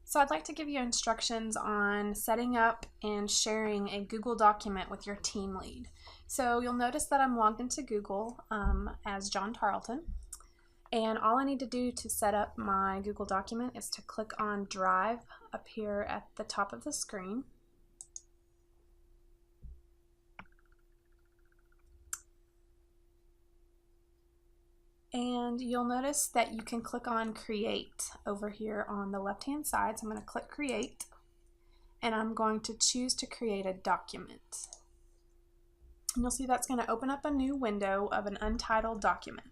So I'd like to give you instructions on setting up and sharing a Google document with your team lead. So you'll notice that I'm logged into Google as John Tarleton, and all I need to do to set up my Google document is to click on Drive up here at the top of the screen. And you'll notice that you can click on Create over here on the left hand side. So I'm going to click Create, and I'm going to choose to create a document. And you'll see that's going to open up a new window of an untitled document.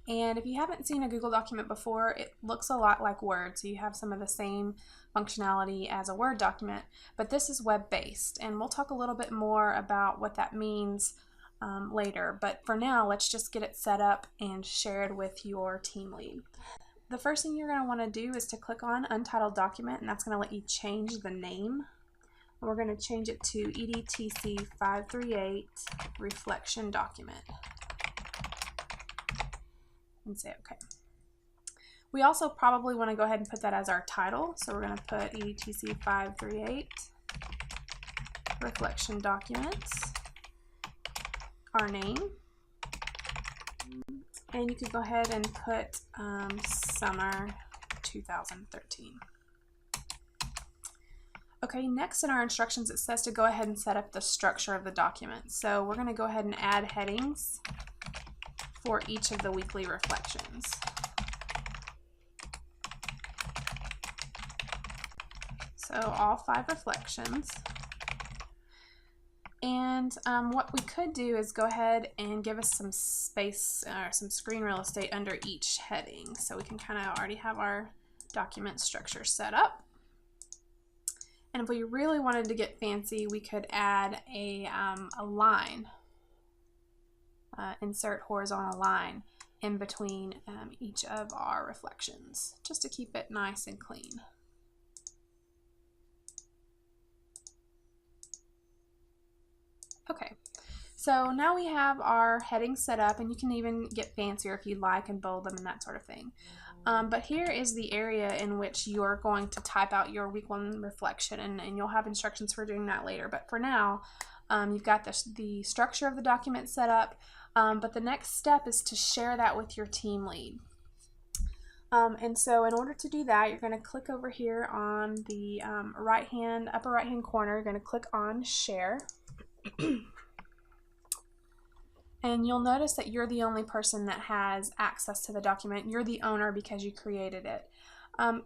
And if you haven't seen a Google document before, it looks a lot like Word. So you have some of the same functionality as a Word document, but this is web-based, and we'll talk a little bit more about what that means later. But for now, let's just get it set up and shared with your team lead. The first thing you're going to want to do is to click on Untitled Document, and that's going to let you change the name. And we're going to change it to EDTC 538 Reflection Document and say OK. We also probably want to go ahead and put that as our title, so we're going to put EDTC 538 Reflection Documents, our name, and you could go ahead and put summer 2013. Okay, next in our instructions it says to go ahead and set up the structure of the document. So we're going to go ahead and add headings for each of the weekly reflections. So all 5 reflections. And what we could do is go ahead and give us some space or some screen real estate under each heading, so we can kind of already have our document structure set up. And if we really wanted to get fancy, we could add a line, insert horizontal line in between each of our reflections, just to keep it nice and clean. Okay, so now we have our headings set up, and you can even get fancier if you'd like and bold them and that sort of thing. But here is the area in which you're going to type out your week 1 reflection, and you'll have instructions for doing that later. But for now, you've got the structure of the document set up, but the next step is to share that with your team lead. And so in order to do that, you're going to click over here on the upper right hand corner. You're going to click on Share. And you'll notice that you're the only person that has access to the document. You're the owner because you created it.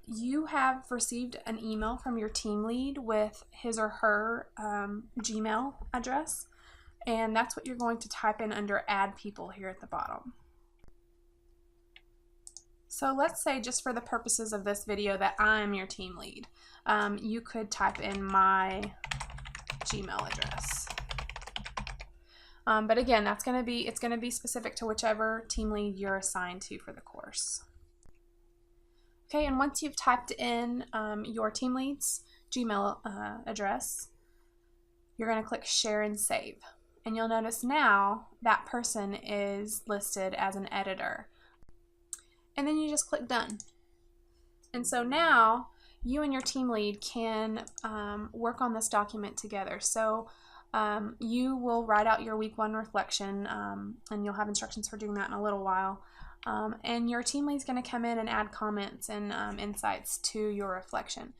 You have received an email from your team lead with his or her Gmail address, and that's what you're going to type in under Add People here at the bottom. So let's say, just for the purposes of this video, that I'm your team lead. You could type in my Gmail address. But again, it's going to be specific to whichever team lead you're assigned to for the course. Okay, and once you've typed in your team lead's Gmail address, you're going to click Share and Save. And you'll notice now that person is listed as an editor. And then you just click Done. And so now you and your team lead can work on this document together. So you will write out your week 1 reflection, and you'll have instructions for doing that in a little while. And your team lead is going to come in and add comments and insights to your reflection.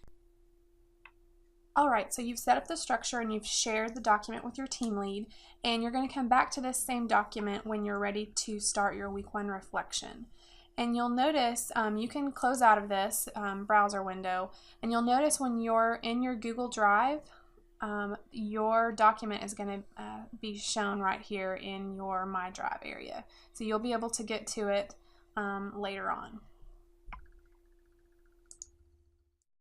Alright, so you've set up the structure and you've shared the document with your team lead, and you're going to come back to this same document when you're ready to start your week 1 reflection. And you'll notice you can close out of this browser window, and you'll notice when you're in your Google Drive, your document is going to be shown right here in your My Drive area. So you'll be able to get to it later on.